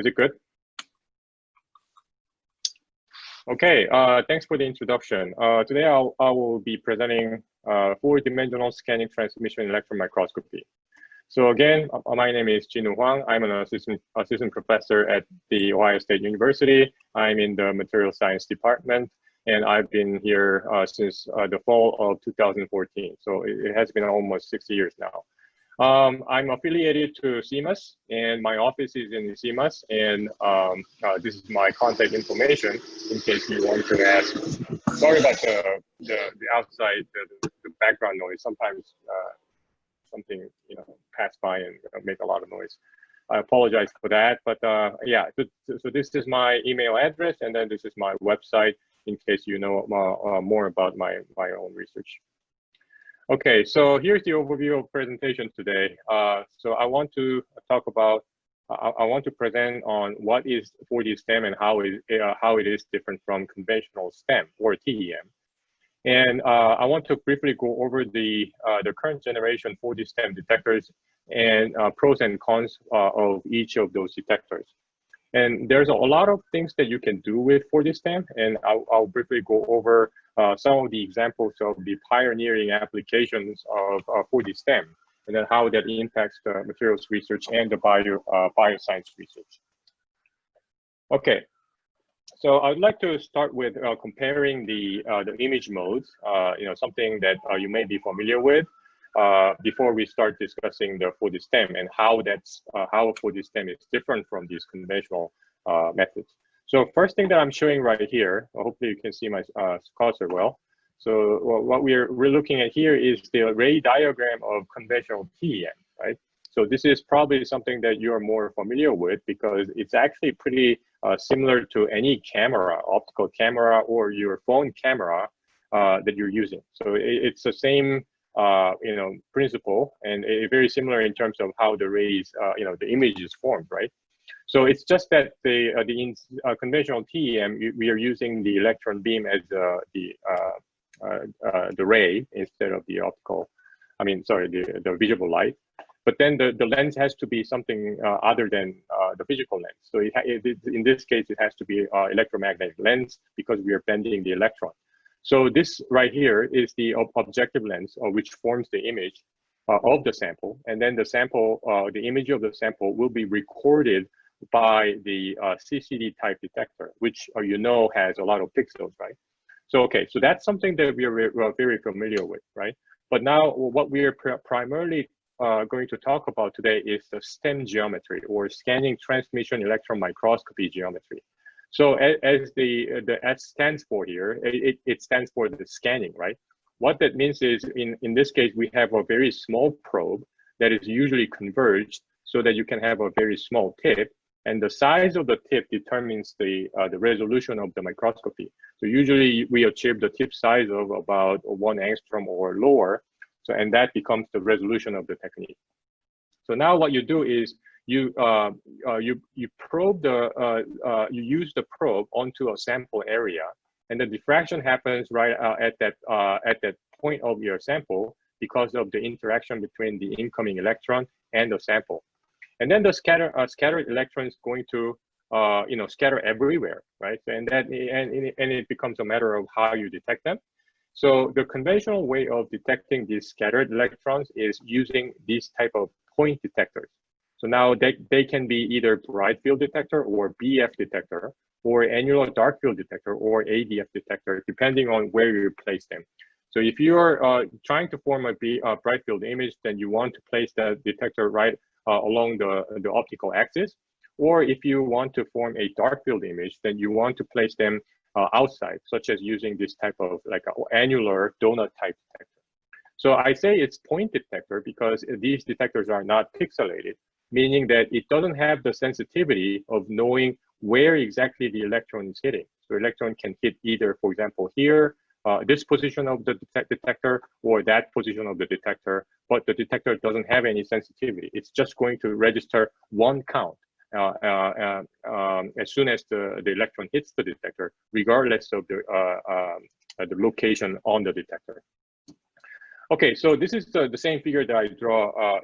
Is it good? Okay, thanks for the introduction. Today I will be presenting four-dimensional scanning transmission electron microscopy. So again, my name is Jin Huang. I'm an assistant professor at the Ohio State University. I'm in the material science department, and I've been here since the fall of 2014. So it has been almost 6 years now. I'm affiliated to CEMAS, and my office is in CEMAS, and this is my contact information in case you want to ask. Sorry about the outside, the background noise. Sometimes something pass by and make a lot of noise. I apologize for that, but yeah. So this is my email address, and then this is my website in case you know more about my own research. Okay, so here's the overview of presentation today. So I want to talk about, I want to present on what is 4D STEM and how it is different from conventional STEM or TEM. And I want to briefly go over the current generation 4D STEM detectors and pros and cons of each of those detectors. And there's a lot of things that you can do with 4D STEM, and I'll briefly go over some of the examples of the pioneering applications of 4D STEM, and then how that impacts the materials research and the bioscience research. Okay, so I'd like to start with comparing the image modes, something that you may be familiar with, before we start discussing the 4D STEM and how 4D STEM is different from these conventional methods. So first thing that I'm showing right here, hopefully you can see my cursor well. So what we're looking at here is the ray diagram of conventional TEM, right? So this is probably something that you're more familiar with because it's actually pretty similar to any camera, optical camera or your phone camera that you're using. So it's the same principle, and very similar in terms of how the rays, the image is formed, right? So it's just that the conventional TEM, we are using the electron beam as the ray instead of the optical, the visible light. But then the lens has to be something other than the physical lens. So in this case, it has to be electromagnetic lens because we are bending the electron. So this right here is the objective lens, which forms the image of the sample. And then the sample, the image of the sample will be recorded by the CCD type detector, which has a lot of pixels, right? So, okay, so that's something that we are very familiar with, right? But now what we are primarily going to talk about today is the STEM geometry, or scanning transmission electron microscopy geometry. So as the S stands for here, it stands for the scanning, right? What that means is in this case, we have a very small probe that is usually converged so that you can have a very small tip, and the size of the tip determines the resolution of the microscopy. So usually we achieve the tip size of about 1 angstrom or lower. So, and that becomes the resolution of the technique. So now what you do is you probe you use the probe onto a sample area, and the diffraction happens right at that point of your sample because of the interaction between the incoming electron and the sample. And then the scattered electron is going to scatter everywhere, right? And it becomes a matter of how you detect them. So the conventional way of detecting these scattered electrons is using these type of point detectors. So now they can be either bright field detector or BF detector, or annular dark field detector or ADF detector, depending on where you place them. So if you're trying to form a bright field image, then you want to place the detector right along the optical axis. Or if you want to form a dark field image, then you want to place them outside, such as using this type of like an annular donut type detector. So I say it's point detector because these detectors are not pixelated, meaning that it doesn't have the sensitivity of knowing where exactly the electron is hitting. So electron can hit either, for example, here, this position of the detector, or that position of the detector, but the detector doesn't have any sensitivity. It's just going to register one count as soon as the electron hits the detector, regardless of the location on the detector. Okay, so this is the same figure that I draw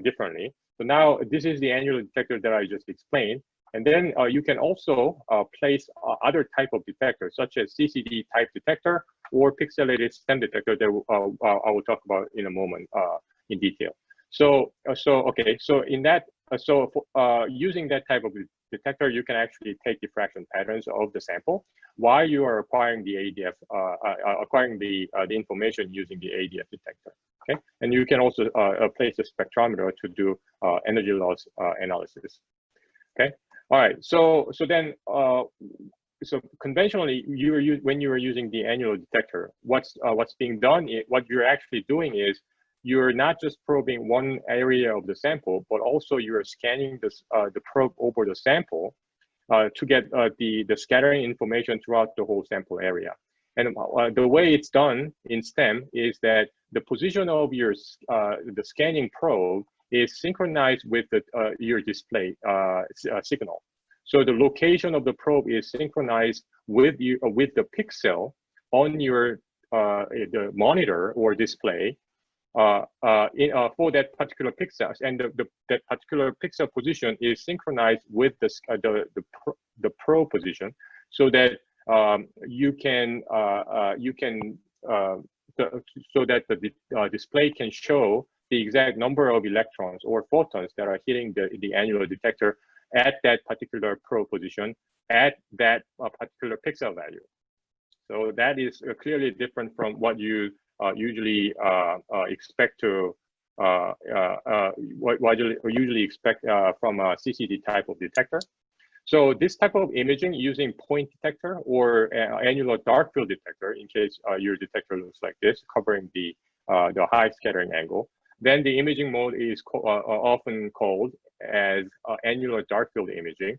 differently. So now this is the annular detector that I just explained. And then you can also place other type of detectors, such as CCD type detector or pixelated stem detector that I will talk about in a moment in detail. So okay, so in that, using that type of detector, you can actually take diffraction patterns of the sample while you are acquiring the ADF, acquiring the information using the ADF detector. Okay, and you can also place a spectrometer to do energy loss analysis. Okay, all right. So then, so conventionally, when you are using the annular detector, what's being done? What you're actually doing is you're not just probing one area of the sample, but also you're scanning this, the probe over the sample to get the scattering information throughout the whole sample area. And the way it's done in STEM is that the position of your the scanning probe is synchronized with the, your display signal. So the location of the probe is synchronized with the pixel on your the monitor or display for that particular pixel, and that particular pixel position is synchronized with the probe position, so that you can so that the display can show the exact number of electrons or photons that are hitting the annular detector at that particular probe position at that particular pixel value. So that is clearly different from what you usually expect to what you usually expect from a CCD type of detector. So this type of imaging using point detector or annular dark field detector, in case your detector looks like this, covering the high scattering angle, then the imaging mode is often called as annular dark field imaging,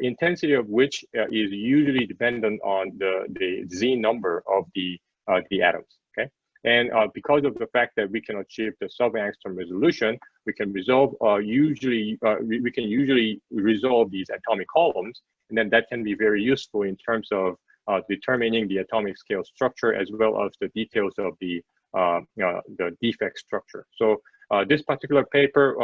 intensity of which is usually dependent on the Z number of the atoms. Okay, and because of the fact that we can achieve the sub-angstrom resolution, we can resolve we can usually resolve these atomic columns, and then that can be very useful in terms of determining the atomic scale structure as well as the details of the defect structure. So this particular paper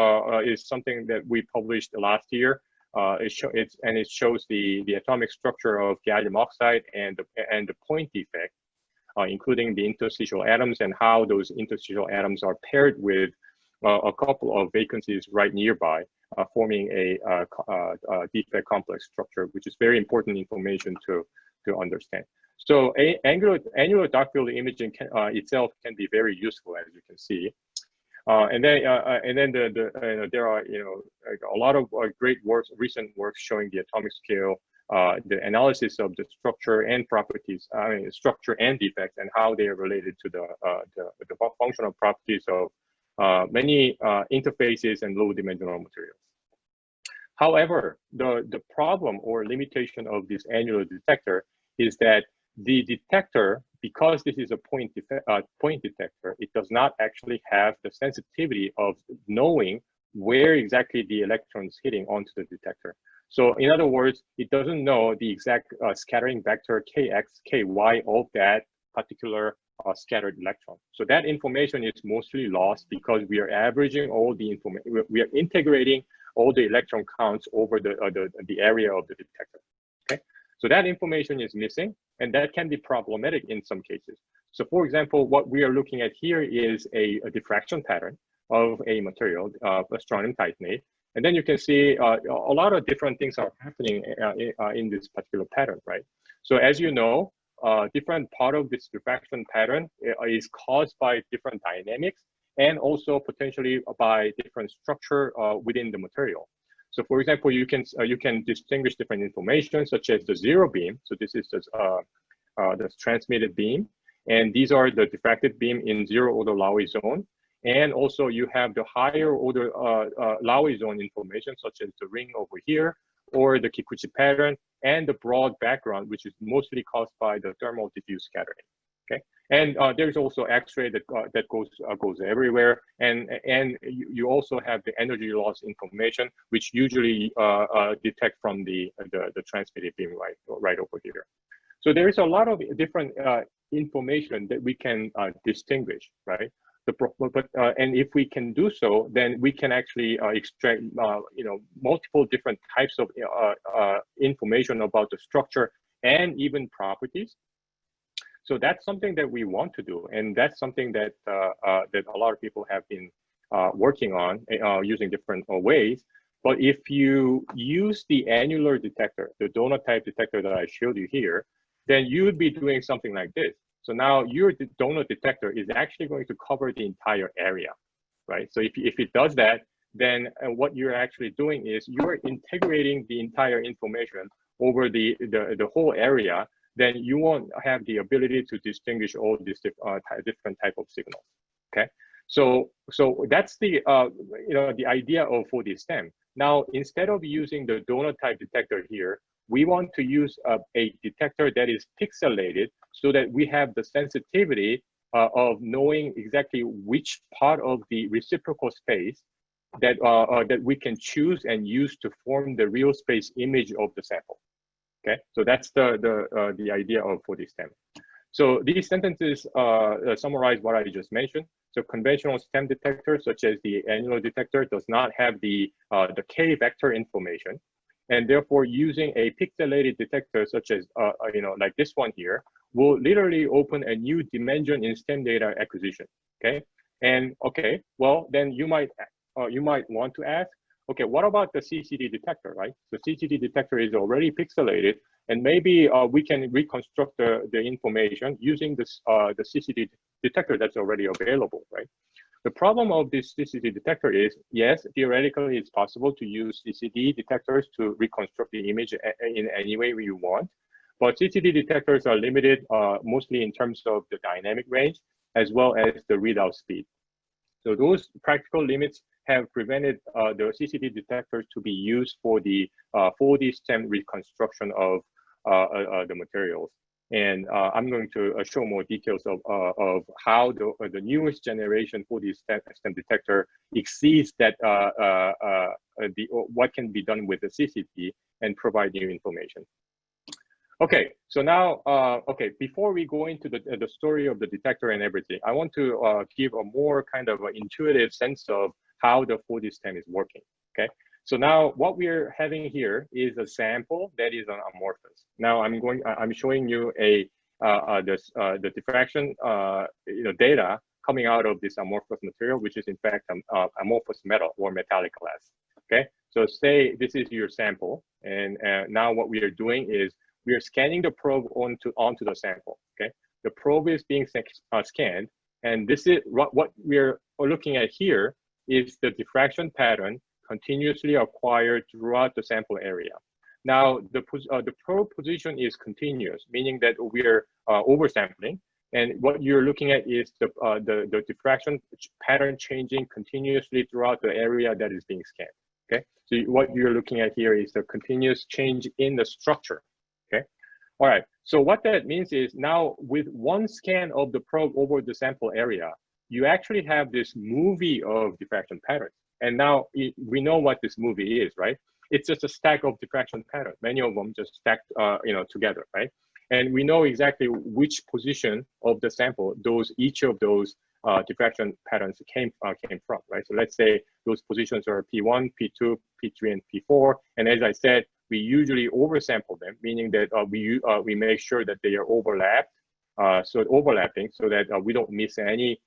is something that we published last year. It shows the atomic structure of gallium oxide and the point defect, including the interstitial atoms and how those interstitial atoms are paired with a couple of vacancies right nearby, forming a defect complex structure, which is very important information to understand. So annular dark field imaging itself can be very useful, as you can see. And then there are like a lot of great works, recent works showing the atomic scale, the analysis of the structure and properties, structure and defects, and how they are related to the functional properties of many interfaces and low-dimensional materials. However, the problem or limitation of this annular detector is that the detector, because this is a point detector, it does not actually have the sensitivity of knowing where exactly the electron is hitting onto the detector. So in other words, it doesn't know the exact scattering vector Kx, Ky of that particular scattered electron. So that information is mostly lost because we are averaging all the information, we are integrating all the electron counts over the area of the detector. Okay, so that information is missing, and that can be problematic in some cases. So for example, what we are looking at here is a diffraction pattern of a material, strontium titanate. And then you can see a lot of different things are happening in this particular pattern, right? So as you know, different part of this diffraction pattern is caused by different dynamics and also potentially by different structure within the material. So for example, you can distinguish different information such as the zero beam. So this is the transmitted beam, and these are the diffracted beam in zero order Laue zone. And also you have the higher order Laue zone information such as the ring over here or the Kikuchi pattern and the broad background, which is mostly caused by the thermal diffuse scattering. Okay, and there's also X-ray that goes everywhere, and you also have the energy loss information, which usually detect from the transmitted beam right over here. So there is a lot of different information that we can distinguish, right? And if we can do so, then we can actually extract multiple different types of information about the structure and even properties. So that's something that we want to do, and that's something that that a lot of people have been working on using different ways. But if you use the annular detector, the donut type detector that I showed you here, then you would be doing something like this. So now your donut detector is actually going to cover the entire area, right? So if it does that, then what you're actually doing is you're integrating the entire information over the whole area. Then you won't have the ability to distinguish all these different type of signals. Okay, so that's the the idea of 4D STEM. Now, instead of using the donut type detector here, we want to use a detector that is pixelated so that we have the sensitivity of knowing exactly which part of the reciprocal space that that we can choose and use to form the real space image of the sample. Okay, so that's the idea of 4D STEM. So these sentences summarize what I just mentioned. So conventional STEM detectors, such as the annular detector, does not have the K vector information, and therefore using a pixelated detector, such as like this one here, will literally open a new dimension in STEM data acquisition. Okay, and okay, well then you might want to ask, okay, what about the CCD detector, right? The CCD detector is already pixelated, and maybe we can reconstruct the information using this the CCD detector that's already available, right? The problem of this CCD detector is, yes, theoretically it's possible to use CCD detectors to reconstruct the image in any way you want, but CCD detectors are limited mostly in terms of the dynamic range as well as the readout speed. So those practical limits have prevented the CCD detectors to be used for the 4D STEM reconstruction of the materials. And I'm going to show more details of how the newest generation 4D STEM detector exceeds that what can be done with the CCD and provide new information. Okay, so now, okay, before we go into the story of the detector and everything, I want to give a more kind of intuitive sense of how the 4D STEM is working, okay? So now what we're having here is a sample that is amorphous. Now I'm showing you the diffraction data coming out of this amorphous material, which is in fact amorphous metal or metallic glass, okay? So say this is your sample, and now what we are doing is we are scanning the probe onto the sample, okay? The probe is being scanned, and this is what we're looking at here is the diffraction pattern continuously acquired throughout the sample area. Now, the probe position is continuous, meaning that we're oversampling, and what you're looking at is the diffraction pattern changing continuously throughout the area that is being scanned, okay? So what you're looking at here is the continuous change in the structure, okay? All right, so what that means is now with one scan of the probe over the sample area, you actually have this movie of diffraction patterns. And now we know what this movie is, right? It's just a stack of diffraction patterns, many of them just stacked together, right? And we know exactly which position of the sample each of those diffraction patterns came from, right? So let's say those positions are P1, P2, P3, and P4. And as I said, we usually oversample them, meaning that we make sure that they are overlapping so that we don't miss any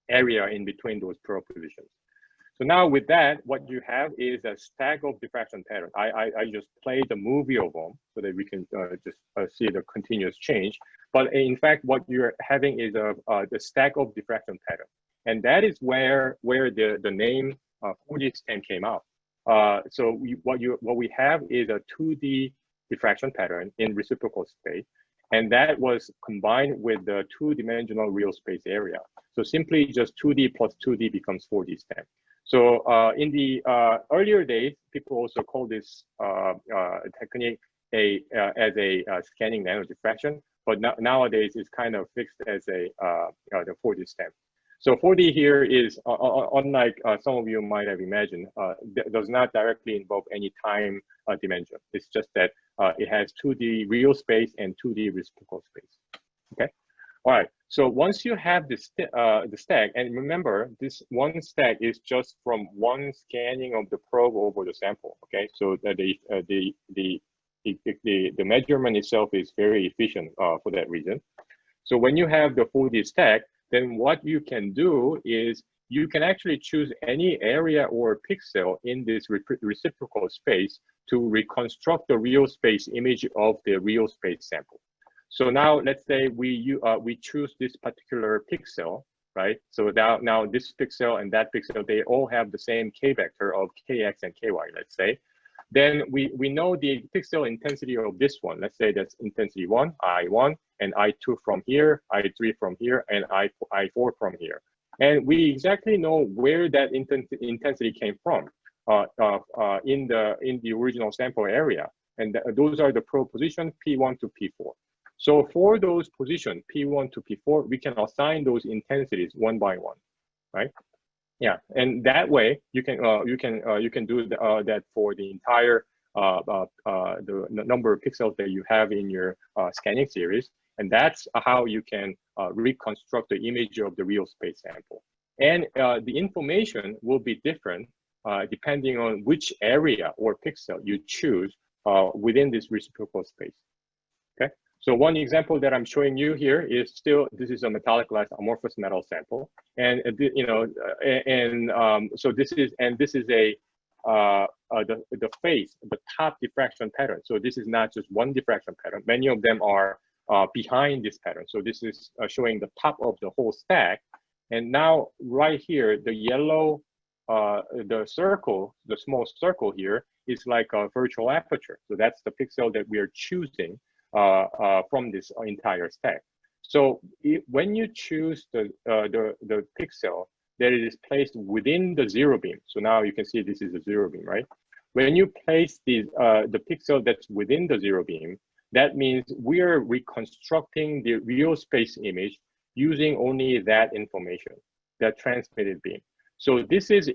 area in between those probe positions. So now with that, what you have is a stack of diffraction patterns. I just played the movie of them so that we can just see the continuous change. But in fact, what you're having is the stack of diffraction pattern. And that is where the name 4D STEM came out. So what we have is a 2D diffraction pattern in reciprocal space. And that was combined with the two-dimensional real space area. So simply just 2D plus 2D becomes 4D STEM. So in the earlier days, people also call this technique as a scanning nanodiffraction, but nowadays it's kind of fixed as the 4D STEM. So 4D here is, unlike some of you might have imagined, does not directly involve any time dimension. It's just that it has 2D real space and 2D reciprocal space, okay? All right, so once you have the stack, and remember, this one stack is just from one scanning of the probe over the sample, okay? So that the measurement itself is very efficient for that reason. So when you have the 4D stack, then what you can do is you can actually choose any area or pixel in this reciprocal space to reconstruct the real space image of the real space sample. So now let's say we choose this particular pixel, right? So now this pixel and that pixel, they all have the same K vector of Kx and Ky, let's say. Then we know the pixel intensity of this one. Let's say that's intensity 1, I1, and I2 from here, I3 from here, and I4 from here. And we exactly know where that intensity came from in the original sample area. And those are the probe position P1 to P4. So for those positions, P1 to P4, we can assign those intensities one by one, right? Yeah, and that way you can do that for the entire the number of pixels that you have in your scanning series, and that's how you can reconstruct the image of the real space sample. And the information will be different depending on which area or pixel you choose within this reciprocal space. Okay. So one example that I'm showing you here is still, this is a metallic glass amorphous metal sample, and so this is a the face, the top diffraction pattern. So this is not just one diffraction pattern. Many of them are behind this pattern. So this is showing the top of the whole stack. And now right here, the yellow, the circle, the small circle here is like a virtual aperture. So that's the pixel that we are choosing from this entire stack. So when you choose the pixel that is placed within the zero beam, so now you can see this is a zero beam, right? When you place the pixel that's within the zero beam, that means we are reconstructing the real space image using only that information, that transmitted beam. So this is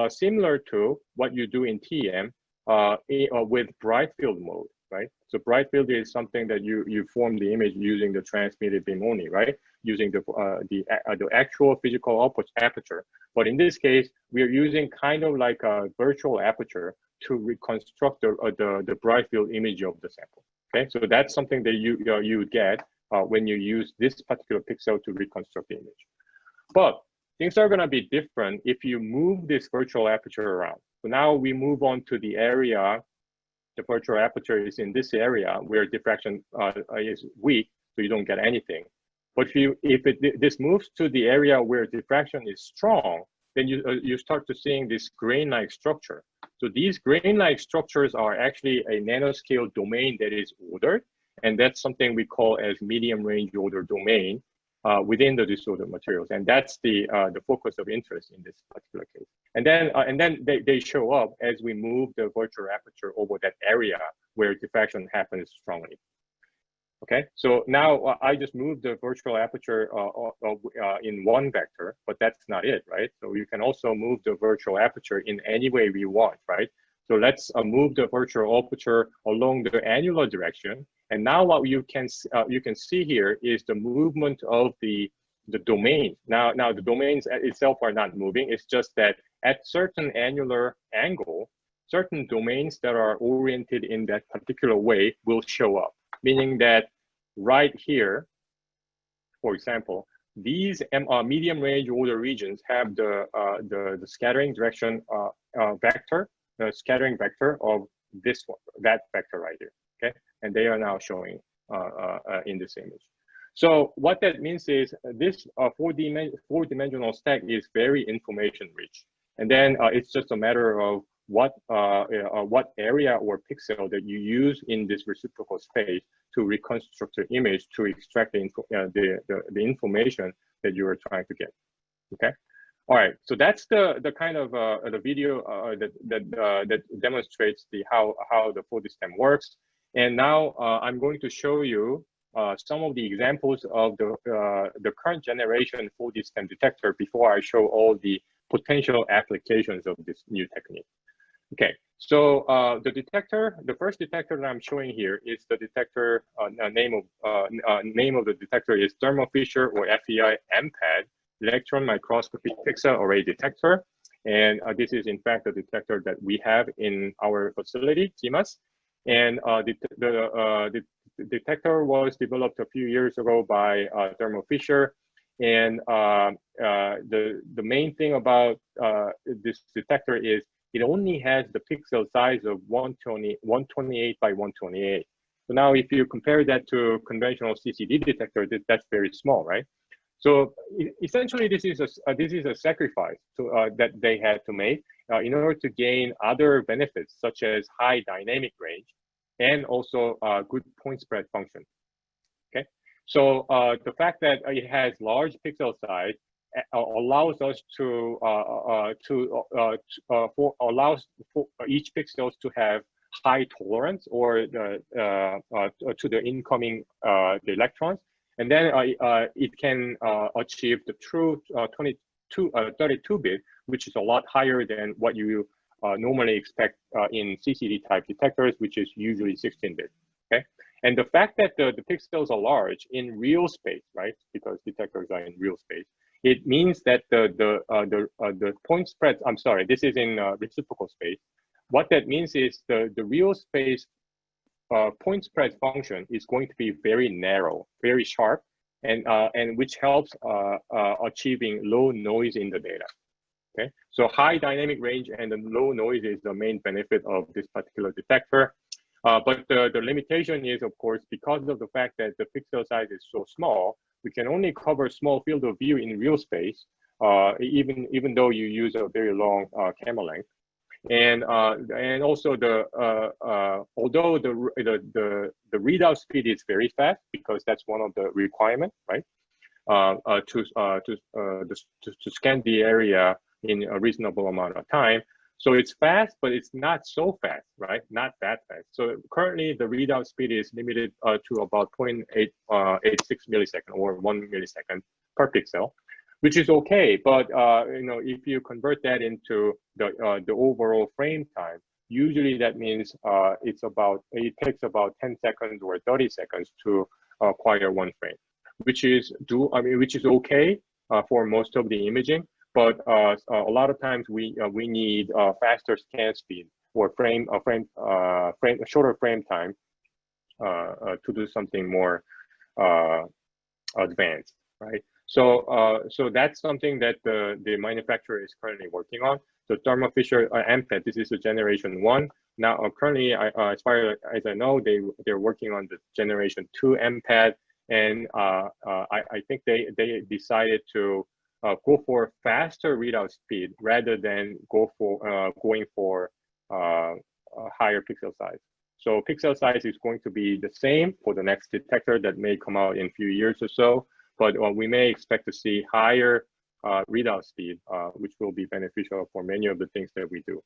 similar to what you do in TEM with bright field mode, right? So bright field is something that you form the image using the transmitted beam only, right? Using the actual physical aperture. But in this case, we are using kind of like a virtual aperture to reconstruct the bright field image of the sample. Okay, so that's something that you would get when you use this particular pixel to reconstruct the image. But things are going to be different if you move this virtual aperture around. So now we move on to the area. The virtual aperture is in this area where diffraction is weak, so you don't get anything. But if this moves to the area where diffraction is strong, then you start to seeing this grain-like structure. So these grain-like structures are actually a nanoscale domain that is ordered, and that's something we call as medium range order domain within the disordered materials, and that's the focus of interest in this particular case. And then they show up as we move the virtual aperture over that area where diffraction happens strongly. Okay, so now I just moved the virtual aperture in one vector, but that's not it, right? So you can also move the virtual aperture in any way we want, right? So let's move the virtual aperture along the annular direction. And now what you can see here is the movement of the domain. Now the domains itself are not moving. It's just that at certain annular angle, certain domains that are oriented in that particular way will show up. Meaning that right here, for example, these medium range order regions have the scattering direction vector, the scattering vector of this one, that vector right here. Okay, and they are now showing in this image. So what that means is this four-dimensional stack is very information rich, and then it's just a matter of what area or pixel that you use in this reciprocal space to reconstruct the image to extract the information that you are trying to get. Okay, all right. So that's the kind of the video that demonstrates how the 4D stem works. And now I'm going to show you some of the examples of the current generation 4D stem detector before I show all the potential applications of this new technique. Okay, so the detector, the first detector that I'm showing here is the detector, name of the detector is Thermofisher or FEI EMPAD, Electron Microscopy Pixel Array Detector. And this is in fact the detector that we have in our facility, CEMAS. And the detector was developed a few years ago by Thermofisher. And the main thing about this detector is it only has the pixel size of 128 by 128. So now if you compare that to conventional CCD detector, that's very small, right? So essentially, this is a sacrifice that they had to make in order to gain other benefits, such as high dynamic range and also good point spread function. Okay, so the fact that it has large pixel size allows us to allows for each pixels to have high tolerance or to the incoming the electrons, and then it can achieve the true 32-bit, which is a lot higher than what you normally expect in CCD type detectors, which is usually 16-bit. Okay, and the fact that the pixels are large in real space, right? Because detectors are in real space. It means that the point spread, I'm sorry, this is in reciprocal space. What that means is the real space point spread function is going to be very narrow, very sharp, and which helps achieving low noise in the data. Okay, so high dynamic range and the low noise is the main benefit of this particular detector. But the limitation is, of course, because of the fact that the pixel size is so small, we can only cover small field of view in real space, even though you use a very long camera length. And also although the readout speed is very fast, because that's one of the requirements, right? To scan the area in a reasonable amount of time. So it's fast, but it's not so fast, right? Not that fast. So currently the readout speed is limited to about 0.86 millisecond or 1 millisecond per pixel, which is okay. But you know, if you convert that into the overall frame time, usually that means it takes about 10 seconds or 30 seconds to acquire one frame, which is okay for most of the imaging. But a lot of times we need faster scan speed or shorter frame time to do something more advanced, right? So so that's something that the manufacturer is currently working on. So Thermofisher EMPAD, this is a generation 1. Now currently, as far as I know, they're working on the generation 2 EMPAD, and I think they decided to go for faster readout speed rather than going for higher pixel size. So pixel size is going to be the same for the next detector that may come out in a few years or so, but we may expect to see higher readout speed, which will be beneficial for many of the things that we do.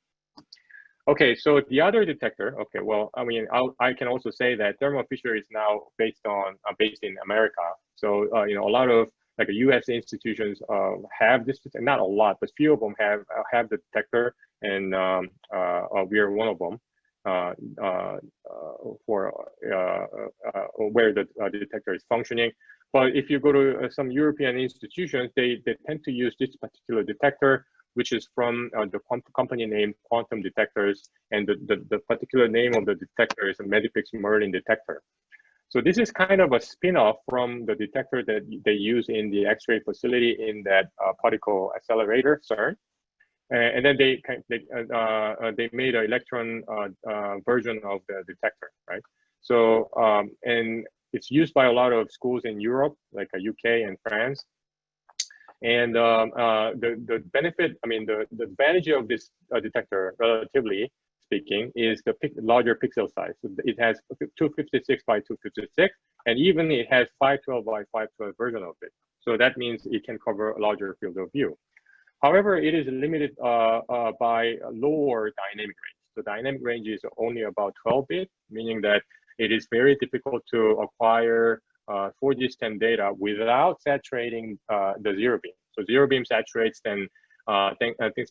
Okay, so the other detector, okay, well, I mean, I can also say that Thermofisher is now based in America. So, you know, a lot of like US institutions have this, not a lot, but few of them have the detector, and we are one of them for where the detector is functioning. But if you go to some European institutions, they tend to use this particular detector, which is from the company named Quantum Detectors, and the particular name of the detector is a Medipix Merlin detector. So this is kind of a spin-off from the detector that they use in the X-ray facility in that particle accelerator, CERN. And then they made an electron version of the detector, right? So and it's used by a lot of schools in Europe, like UK and France. And the benefit, I mean, the advantage of this detector, relatively speaking, is the larger pixel size. So it has 256 by 256, and even it has 512 by 512 version of it. So that means it can cover a larger field of view. However, it is limited by lower dynamic range. The dynamic range is only about 12-bit, meaning that it is very difficult to acquire 4G STEM data without saturating the zero beam. So zero beam saturates, then things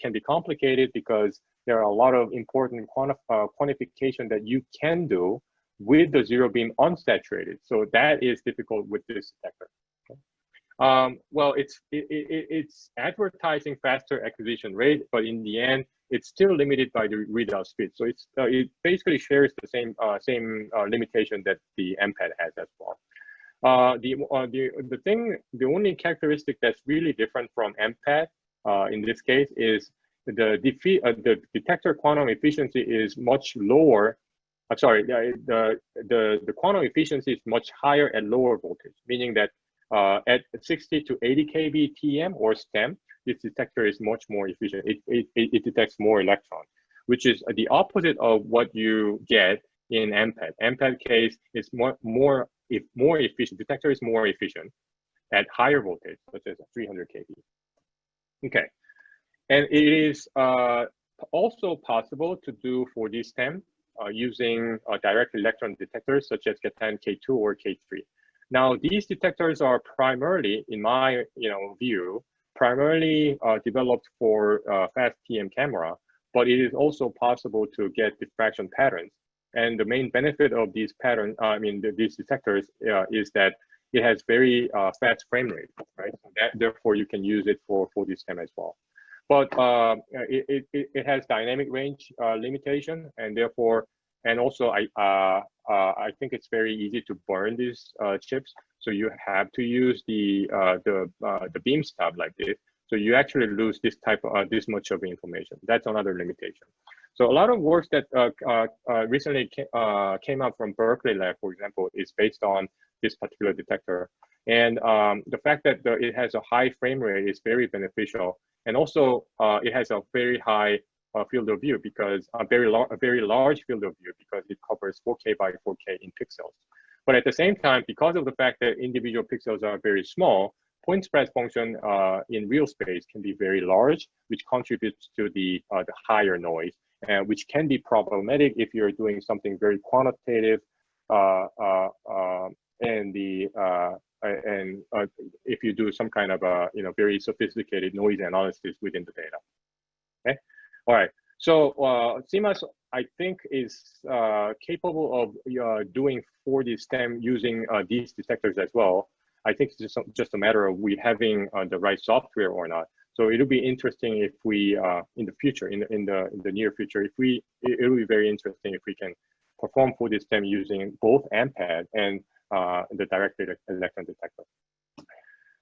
can be complicated because there are a lot of important quantification that you can do with the zero beam unsaturated. So that is difficult with this detector. Okay. Well, it's advertising faster acquisition rate, but in the end, it's still limited by the readout speed. So it basically shares the same limitation that the EMPAD has as well. The only characteristic that's really different from EMPAD in this case is the detector quantum efficiency is much lower. I'm sorry, the quantum efficiency is much higher at lower voltage, meaning that at 60 to 80 kV TEM or STEM, this detector is much more efficient. It detects more electrons, which is the opposite of what you get in EMPAD. EMPAD case is more efficient. Detector is more efficient at higher voltage, such as 300 kV. Okay, and it is also possible to do 4D STEM using direct electron detectors such as Gatan K2 or K3. Now, these detectors are primarily, in my view, primarily developed for fast TM camera, but it is also possible to get diffraction patterns. And the main benefit of these these detectors is that it has very fast frame rate, right? So therefore, you can use it for this STEM as well. But it has dynamic range limitation, and therefore, and also I think it's very easy to burn these chips. So you have to use the beam stub like this. So you actually lose this this much of information. That's another limitation. So a lot of works that recently came out from Berkeley lab, for example, is based on this particular detector. And the fact that it has a high frame rate is very beneficial. And also it has a very high field of view, because a very large field of view, because it covers 4K by 4K in pixels. But at the same time, because of the fact that individual pixels are very small, point spread function in real space can be very large, which contributes to the higher noise, which can be problematic if you're doing something very quantitative and if you do some kind of very sophisticated noise analysis within the data. Okay, all right. So CEMAS, I think, is capable of doing 4D STEM using these detectors as well. I think it's just a matter of we having the right software or not. So it'll be interesting if we, in the future, in the near future, it'll be very interesting if we can perform 4D STEM using both EMPAD and the direct electron detector.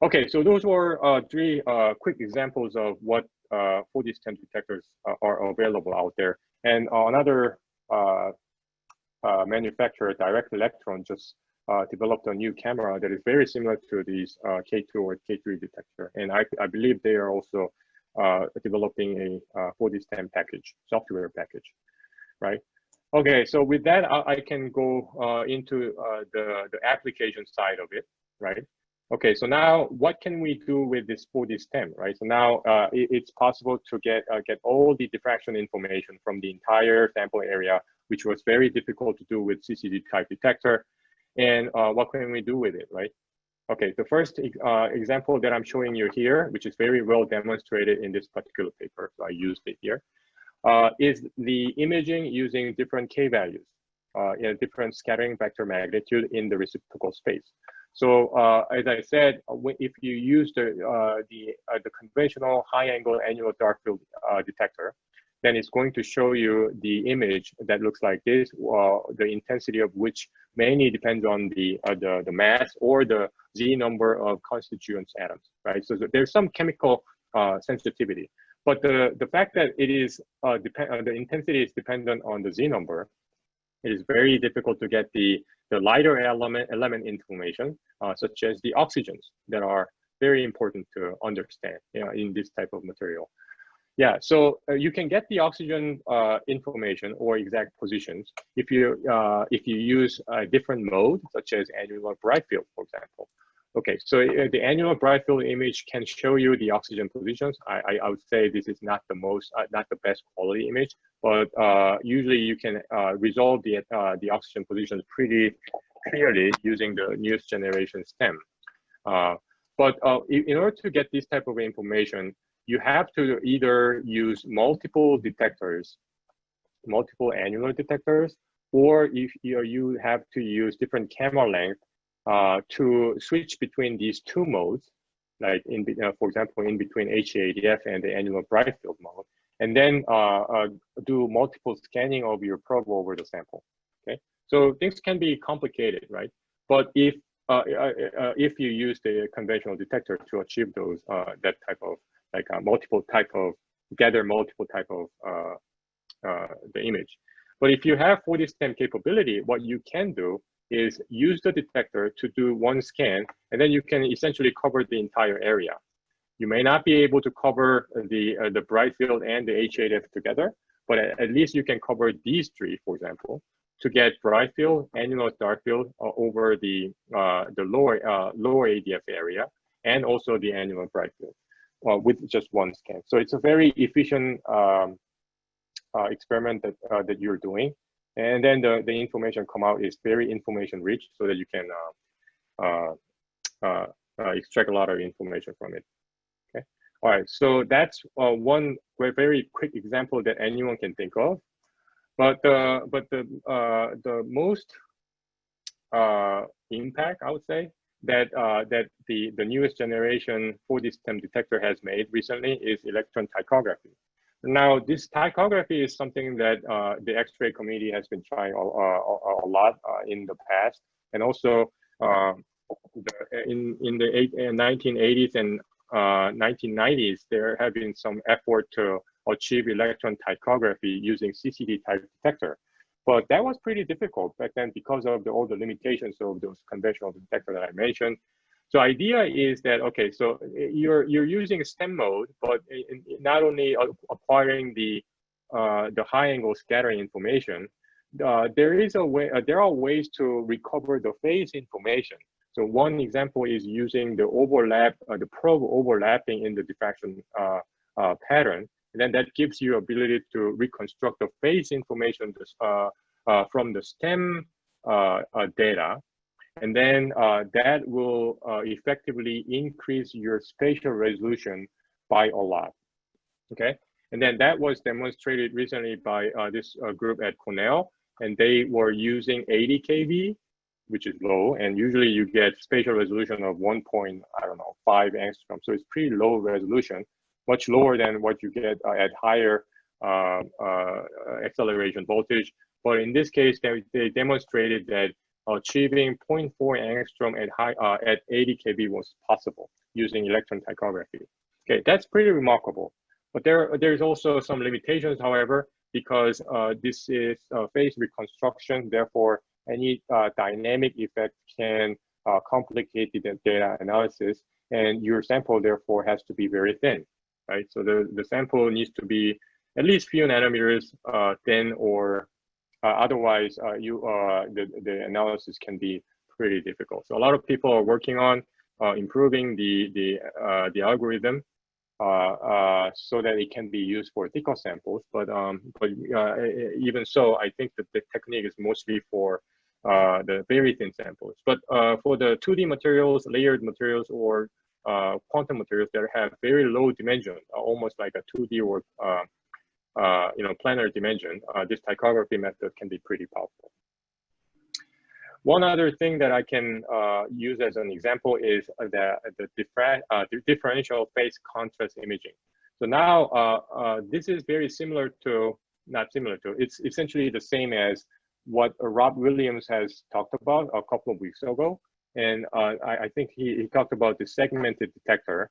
Okay, so those were three quick examples of what 4D STEM detectors are available out there. And another manufacturer, Direct Electron, just developed a new camera that is very similar to these K2 or K3 detector. And I believe they are also developing a 4D STEM package, software package, right? Okay, so with that, I can go into the application side of it, right? Okay, so now what can we do with this 4D STEM, right? So now it's possible to get all the diffraction information from the entire sample area, which was very difficult to do with CCD type detector. And what can we do with it, right? Okay, the first example that I'm showing you here, which is very well demonstrated in this particular paper, so I used it here, is the imaging using different K values in a different scattering vector magnitude in the reciprocal space. So as I said, if you use the conventional high angle annular dark field detector, then it's going to show you the image that looks like this, the intensity of which mainly depends on the mass or the Z number of constituents atoms, right? So there's some chemical sensitivity, but the fact that it is the intensity is dependent on the Z number, it is very difficult to get the lighter element information, such as the oxygens that are very important to understand in this type of material. Yeah, so you can get the oxygen information or exact positions if you use a different mode, such as annular bright field, for example. Okay, so the annular bright field image can show you the oxygen positions. I would say this is not the best quality image, but usually you can resolve the oxygen positions pretty clearly using the newest generation STEM. But in order to get this type of information, you have to either use multiple detectors, multiple annular detectors, or if you have to use different camera length to switch between these two modes, like for example, in between HADF and the annular bright field mode, and then do multiple scanning of your probe over the sample. Okay, so things can be complicated, right? But if you use the conventional detector to achieve those that type of like gather multiple type of the image. But if you have 4D stem capability, what you can do is use the detector to do one scan, and then you can essentially cover the entire area. You may not be able to cover the bright field and the HADF together, but at least you can cover these three, for example, to get bright field, annular dark field over the lower ADF area, and also the annular bright field with just one scan. So it's a very efficient experiment that you're doing, and then the information come out is very information rich, so that you can extract a lot of information from it. Okay, all right. So that's one very quick example that anyone can think of. But the most impact, I would say, that the newest generation 4D stem detector has made recently is electron ptychography. Now, this ptychography is something that the X-ray community has been trying a lot in the past, and also in the 1980s and 1990s, there have been some effort to achieve electron ptychography using CCD type detector. But that was pretty difficult back then because of all the limitations of those conventional detectors that I mentioned. So idea is that, okay, so you're using stem mode, but not only acquiring the high angle scattering information, there are ways to recover the phase information. So one example is using the overlap, the probe overlapping in the diffraction pattern. And then that gives you ability to reconstruct the phase information from the stem data. And then that will effectively increase your spatial resolution by a lot. Okay. And then that was demonstrated recently by this group at Cornell, and they were using 80 kV, which is low, and usually you get spatial resolution of 1.5 angstrom. So it's pretty low resolution, much lower than what you get at higher acceleration voltage. But in this case, they demonstrated that achieving 0.4 angstrom at 80 kV was possible using electron ptychography. Okay, that's pretty remarkable. But there's also some limitations, however, because this is phase reconstruction. Therefore, any dynamic effect can complicate the data analysis, and your sample therefore has to be very thin, right? So the sample needs to be at least few nanometers thin, or otherwise the analysis can be pretty difficult. So a lot of people are working on improving the algorithm so that it can be used for thicker samples. But even so, I think that the technique is mostly for the very thin samples. But for the 2D materials, layered materials, or quantum materials that have very low dimension, almost like a 2D or planar dimension, this ptychography method can be pretty powerful. One other thing that I can use as an example is the differential phase contrast imaging. So now this is very similar to, not similar to, it's essentially the same as what Rob Williams has talked about a couple of weeks ago. And I think he talked about the segmented detector,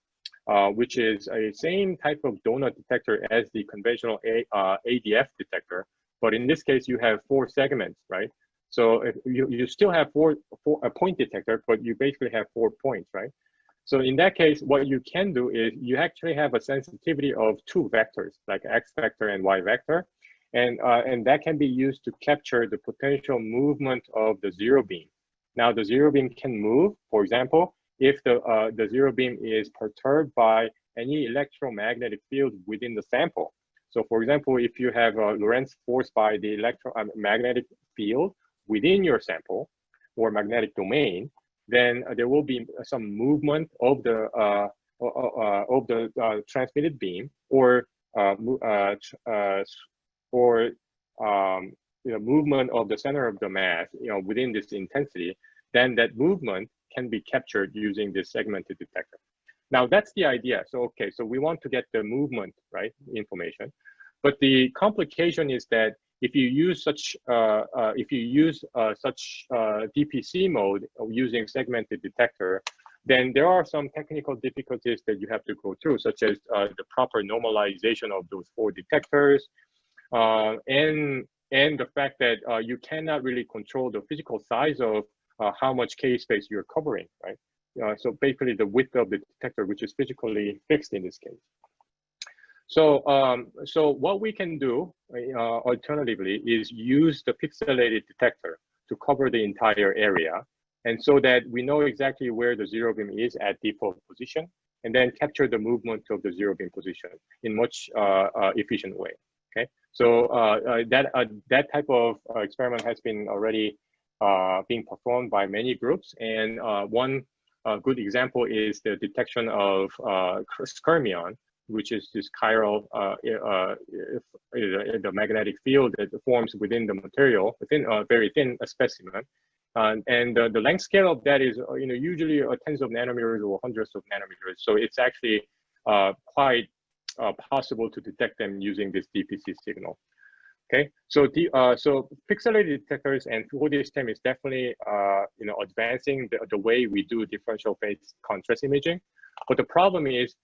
which is a same type of donut detector as the conventional ADF detector. But in this case, you have 4 segments, right? So if you still have a point detector, but you basically have 4 points, right? So in that case, what you can do is you actually have a sensitivity of 2 vectors, like X vector and Y vector. And that can be used to capture the potential movement of the zero beam. Now the zero beam can move, for example, if the zero beam is perturbed by any electromagnetic field within the sample. So for example, if you have a Lorentz force by the electromagnetic field within your sample or magnetic domain, then there will be some movement of the of the transmitted beam, or movement of the center of the mass, within this intensity, then that movement can be captured using this segmented detector. Now that's the idea. So okay, so we want to get the movement, right, information, but the complication is that if you use such DPC mode using segmented detector, then there are some technical difficulties that you have to go through, such as the proper normalization of those 4 detectors, and the fact that you cannot really control the physical size of how much K space you're covering, right? So basically the width of the detector, which is physically fixed in this case. So, so what we can do alternatively is use the pixelated detector to cover the entire area, and so that we know exactly where the zero beam is at default position, and then capture the movement of the zero beam position in much efficient way. Okay, so that type of experiment has been already being performed by many groups, and one good example is the detection of skyrmion, which is this chiral, the magnetic field that forms within the material, within a very thin specimen. And the length scale of that is, usually tens of nanometers or hundreds of nanometers. So it's actually quite possible to detect them using this DPC signal. Okay, so so pixelated detectors and 4D STEM is definitely advancing the way we do differential phase contrast imaging. But the problem is,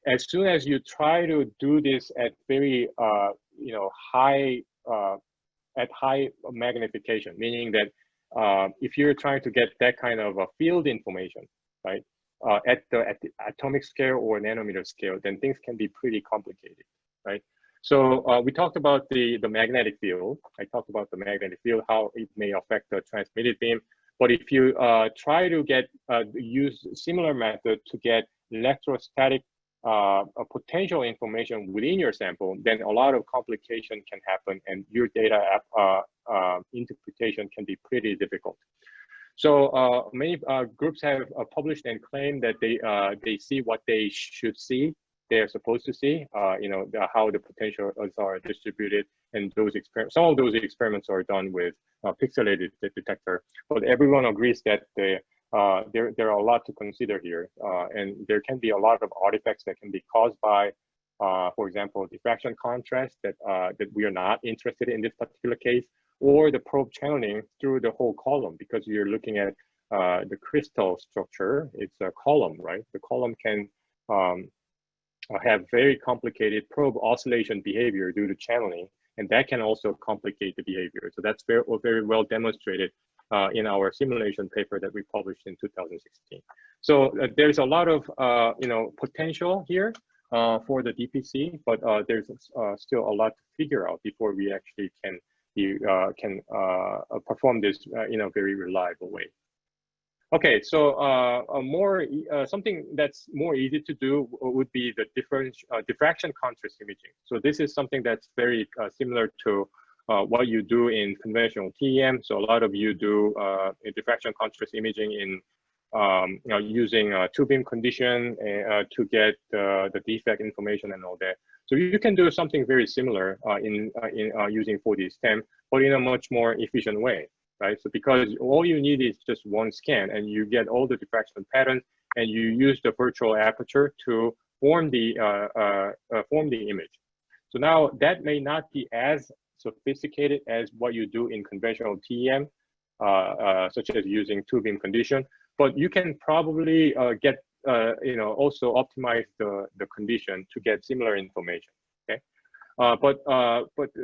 as soon as you try to do this at very high magnification, meaning that if you're trying to get that kind of a field information, right, at the atomic scale or nanometer scale, then things can be pretty complicated, right? So we talked about the magnetic field. I talked about the magnetic field, how it may affect the transmitted beam. But if you try to use similar method to get electrostatic potential information within your sample, then a lot of complication can happen, and your data interpretation can be pretty difficult. So many groups have published and claimed that they see what they should see, they're supposed to see, how the potentials are distributed, and some of those experiments are done with pixelated detector. But everyone agrees that there are a lot to consider here, and there can be a lot of artifacts that can be caused by, for example, diffraction contrast that we are not interested in this particular case, or the probe channeling through the whole column, because you're looking at the crystal structure. It's a column, right? The column can have very complicated probe oscillation behavior due to channeling, and that can also complicate the behavior. So that's very well demonstrated in our simulation paper that we published in 2016. So there's a lot of potential here for the DPC, but there's still a lot to figure out before we actually can perform this in a very reliable way. Okay, so something that's more easy to do would be the diffraction contrast imaging. So this is something that's very similar to what you do in conventional TEM. So a lot of you do diffraction contrast imaging in using two beam condition to get the defect information and all that. So you can do something very similar in using 4D STEM, but in a much more efficient way. Right, so because all you need is just one scan, and you get all the diffraction patterns, and you use the virtual aperture to form the image. So now that may not be as sophisticated as what you do in conventional TEM, such as using two beam condition, but you can probably get also optimize the condition to get similar information. Okay. But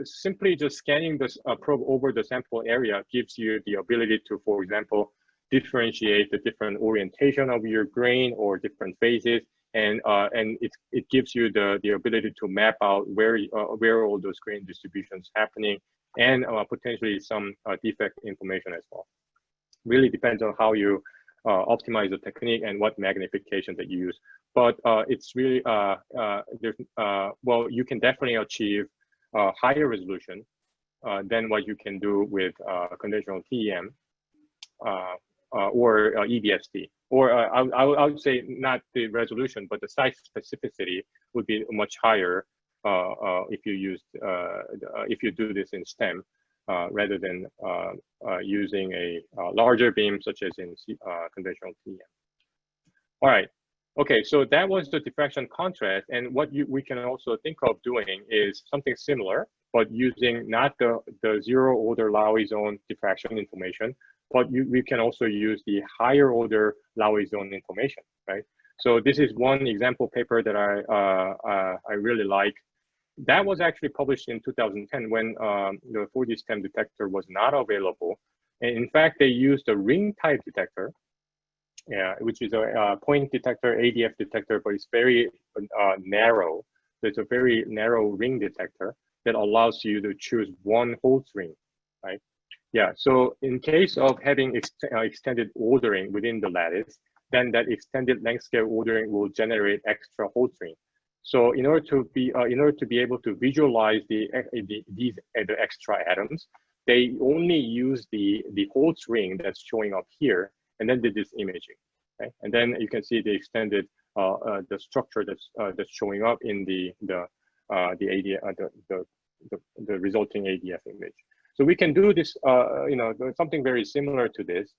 simply just scanning this probe over the sample area gives you the ability to, for example, differentiate the different orientation of your grain or different phases, and it gives you the ability to map out where all those grain distributions happening, and potentially some defect information as well. Really depends on how you optimize the technique and what magnification that you use. But it's really, well, you can definitely achieve higher resolution than what you can do with conventional TEM or EBSD. or I would say not the resolution, but the site specificity would be much higher if you do this in STEM rather than using a larger beam such as in conventional TEM. All right. Okay, so that was the diffraction contrast, and what we can also think of doing is something similar, but using not the zero order Laue zone diffraction information, but we can also use the higher order Laue zone information, right? So this is one example paper that I really like. That was actually published in 2010 when the 4D STEM detector was not available. And in fact, they used a ring type detector, which is a point detector, ADF detector, but it's very narrow. So it's a very narrow ring detector that allows you to choose one HOLZ ring, right? Yeah, so in case of having extended ordering within the lattice, then that extended length scale ordering will generate extra HOLZ ring. So in order to be able to visualize the extra atoms, they only use the HOLZ ring that's showing up here, and then did this imaging, okay? And then you can see the extended the structure that's showing up in the resulting ADF image. So we can do this, something very similar to this,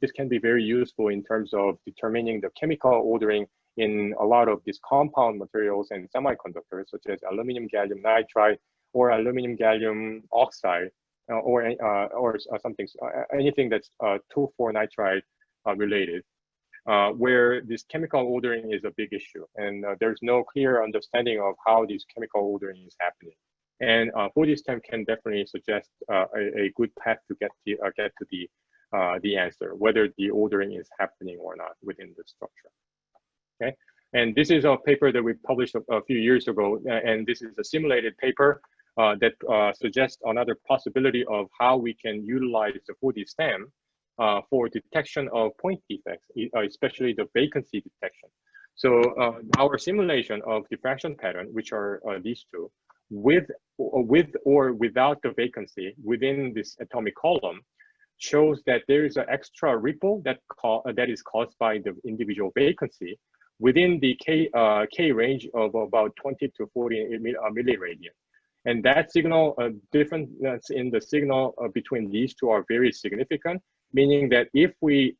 this can be very useful in terms of determining the chemical ordering in a lot of these compound materials and semiconductors, such as aluminum gallium nitride or aluminum gallium oxide, or something, anything that's 2,4-nitride related, where this chemical ordering is a big issue, and there's no clear understanding of how this chemical ordering is happening. And 4D STEM can definitely suggest a good path to get to the answer, whether the ordering is happening or not within the structure. Okay, and this is a paper that we published a few years ago, and this is a simulated paper that suggests another possibility of how we can utilize the 4D STEM for detection of point defects, especially the vacancy detection. So our simulation of diffraction pattern, which are these two, with or without the vacancy within this atomic column, shows that there is an extra ripple that is caused by the individual vacancy within the K range of about 20 to 40 milliradian. And that signal, difference in the signal between these two are very significant, meaning that if we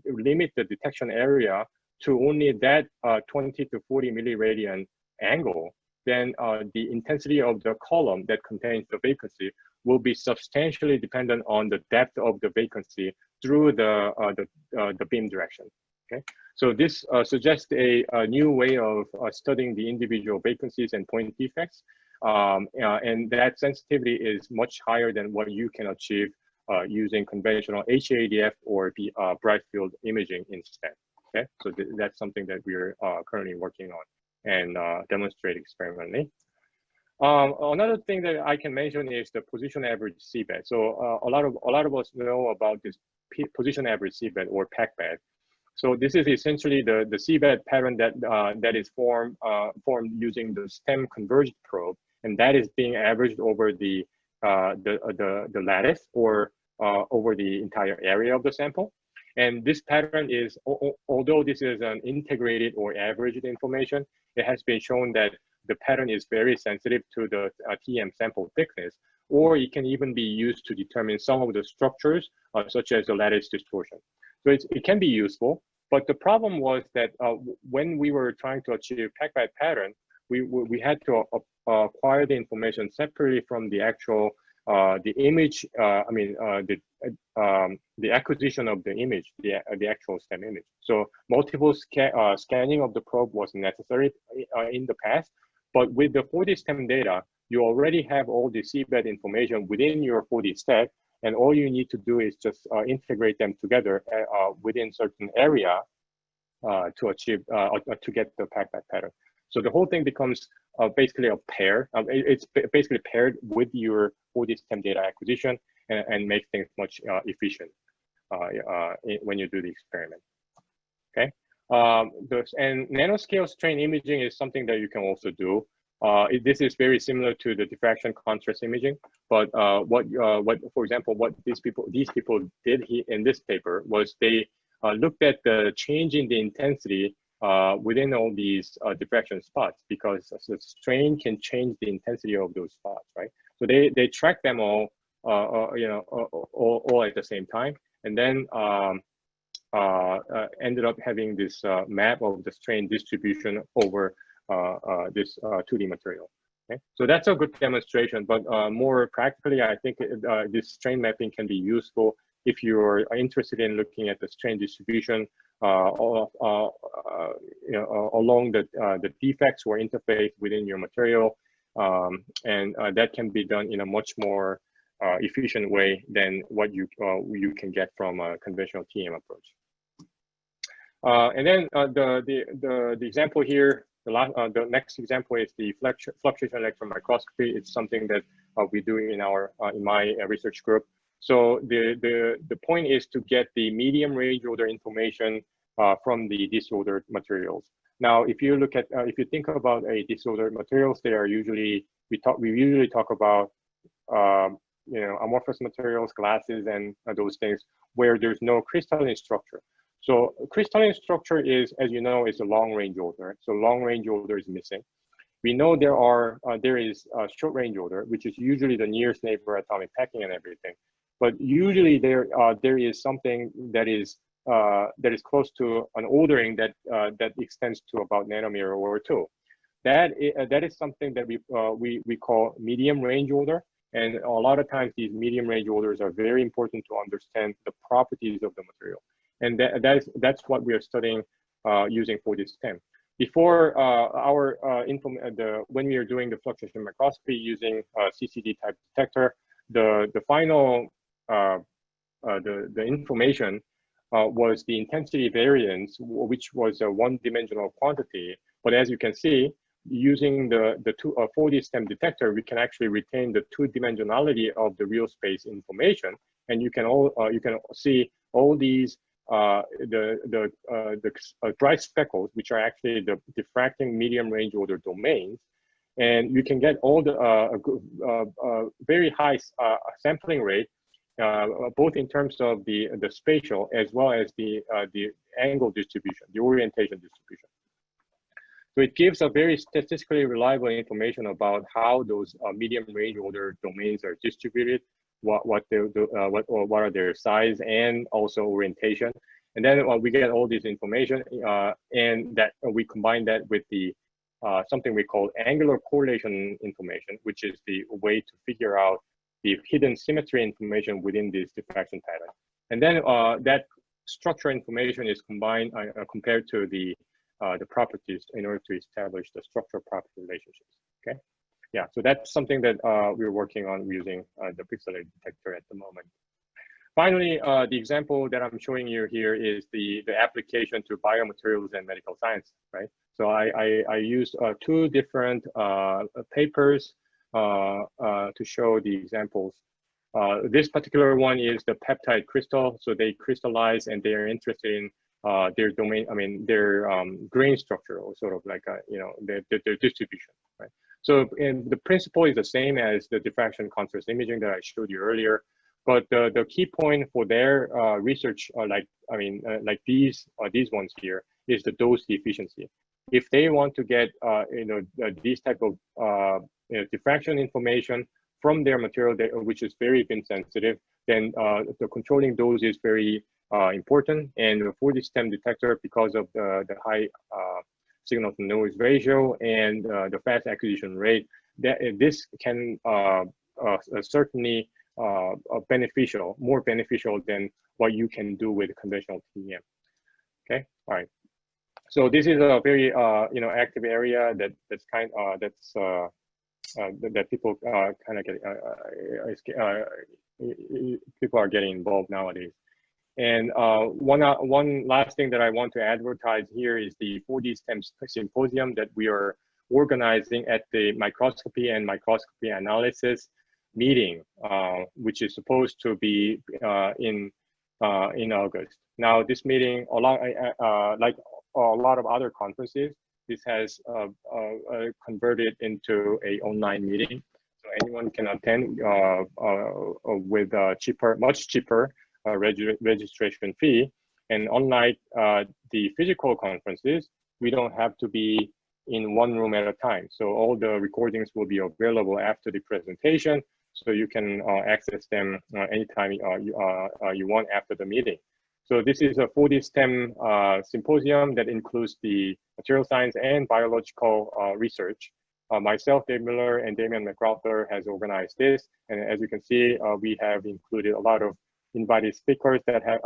limit the detection area to only that 20 to 40 milliradian angle, then the intensity of the column that contains the vacancy will be substantially dependent on the depth of the vacancy through the beam direction. Okay, so this suggests a new way of studying the individual vacancies and point defects, and that sensitivity is much higher than what you can achieve using conventional HADF or bright field imaging instead. Okay, so that's something that we're currently working on and demonstrate experimentally. Another thing that I can mention is the position average CBED. So a lot of us know about this position average CBED or PACBED. So this is essentially the CBED pattern that is formed using the STEM converged probe, and that is being averaged over the lattice or over the entire area of the sample. And this pattern is, although this is an integrated or averaged information, it has been shown that the pattern is very sensitive to the TM sample thickness, or it can even be used to determine some of the structures, such as the lattice distortion. So it can be useful, but the problem was that when we were trying to achieve PACBED pattern, we had to acquire the information separately from the actual the image. The acquisition of the image, the actual STEM image. So multiple scanning of the probe was necessary in the past, but with the 4D STEM data, you already have all the CBED information within your 4D stack, and all you need to do is just integrate them together within certain area to achieve to get the PACBED pattern. So the whole thing becomes basically a pair. It's basically paired with your 4D STEM data acquisition and make things much efficient when you do the experiment. Okay, and nanoscale strain imaging is something that you can also do. This is very similar to the diffraction contrast imaging, but for example, what these people did here in this paper was they looked at the change in the intensity within all these diffraction spots, because the strain can change the intensity of those spots, right? So they track them all, all at the same time, and then ended up having this map of the strain distribution over this 2D material. Okay, so that's a good demonstration, but more practically, I think this strain mapping can be useful if you're interested in looking at the strain distribution along the defects or interface within your material, and that can be done in a much more efficient way than what you can get from a conventional TEM approach. And then the example here, the next example is the fluctuation electron microscopy. It's something that we do in my research group. So the point is to get the medium range order information from the disordered materials. Now, if you look at if you think about a disordered materials, they are usually we usually talk about amorphous materials, glasses, and those things where there's no crystalline structure. So crystalline structure is, as you know, is a long range order. So long range order is missing. We know there is a short range order, which is usually the nearest neighbor atomic packing and everything. But usually there is something that is close to an ordering that extends to about nanometer or two. That is something that we call medium range order. And a lot of times these medium range orders are very important to understand the properties of the material. And that's what we are studying using for this STEM. Before when we are doing the fluctuation microscopy using CCD type detector, the final the information was the intensity variance, which was a one-dimensional quantity. But as you can see, using the 4D STEM detector, we can actually retain the two-dimensionality of the real space information, and you can see all these the bright speckles, which are actually the diffracting medium range order domains, and you can get all the very high sampling rate, both in terms of the spatial as well as the angle distribution, the orientation distribution. So it gives a very statistically reliable information about how those medium range order domains are distributed, what are their size, and also orientation. And then we get all this information, and that we combine that with the something we call angular correlation information, which is the way to figure out the hidden symmetry information within this diffraction pattern. And then that structure information is combined compared to the properties in order to establish the structure property relationships. Okay, yeah. So that's something that we're working on using the pixelated detector at the moment. Finally, the example that I'm showing you here is the application to biomaterials and medical science, right? So I used two different papers to show the examples. This particular one is the peptide crystal. So they crystallize and they are interested in their domain, their grain structure, or sort of like their distribution, right? So the principle is the same as the diffraction contrast imaging that I showed you earlier. But the key point for their research, like these ones here, is the dose efficiency. If they want to get these type of diffraction information from their material, which is very bin sensitive, then the controlling dose is very important. And for the STEM detector, because of the high signal to noise ratio and the fast acquisition rate, this can certainly more beneficial than what you can do with conventional TEM. Okay, all right. So this is a very active area that people kind of get people are getting involved nowadays. And one last thing that I want to advertise here is the 4D STEM Symposium that we are organizing at the microscopy and microscopy analysis meeting, which is supposed to be in August. Now, this meeting, like a lot of other conferences, this has converted into a online meeting. So anyone can attend with much cheaper registration fee. And unlike the physical conferences, we don't have to be in one room at a time. So all the recordings will be available after the presentation, so you can access them anytime you want after the meeting. So this is a 4D STEM symposium that includes the material science and biological research. Myself, Dave Miller, and Damian McArthur has organized this. And as you can see, we have included a lot of invited speakers that have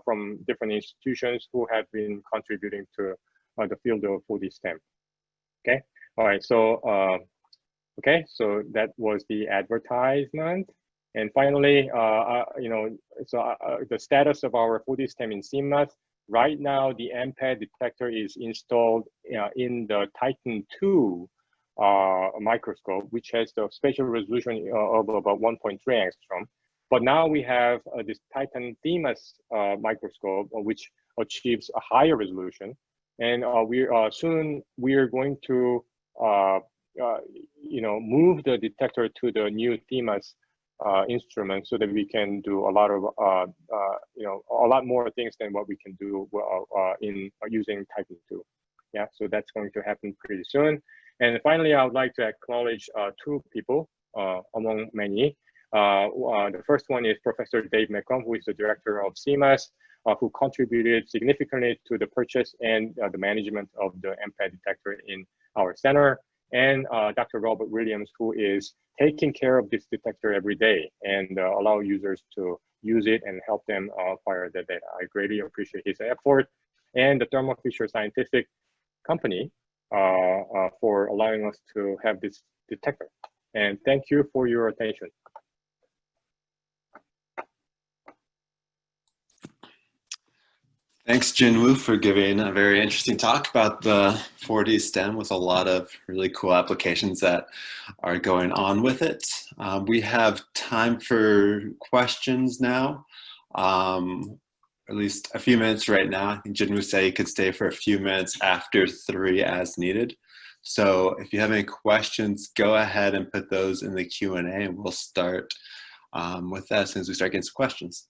from different institutions who have been contributing to the field of 4D STEM. Okay, all right, so okay, so that was the advertisement. And finally, the status of our 4D STEM in CEMAS. Right now, the EMPAD detector is installed in the Titan 2 microscope, which has the spatial resolution of about 1.3 angstrom. But now we have this Titan CEMAS microscope, which achieves a higher resolution. And soon we are going to move the detector to the new CEMAS instrument, so that we can do a lot of a lot more things than what we can do in using Titan 2. Yeah, so that's going to happen pretty soon. And finally, I would like to acknowledge two people among many. The first one is Professor Dave McCrum, who is the director of CEMAS, who contributed significantly to the purchase and the management of the EMPAD detector in our center, and Dr. Robert Williams, who is taking care of this detector every day and allow users to use it and help them acquire the data. I greatly appreciate his effort, and the Thermofisher Scientific Company for allowing us to have this detector. And thank you for your attention. Thanks, Jinwoo, for giving a very interesting talk about the 4D STEM with a lot of really cool applications that are going on with it. We have time for questions now, at least a few minutes right now. I think Jinwoo said he could stay for a few minutes after 3 as needed. So if you have any questions, go ahead and put those in the Q&A, and we'll start with that as soon as we start getting some questions.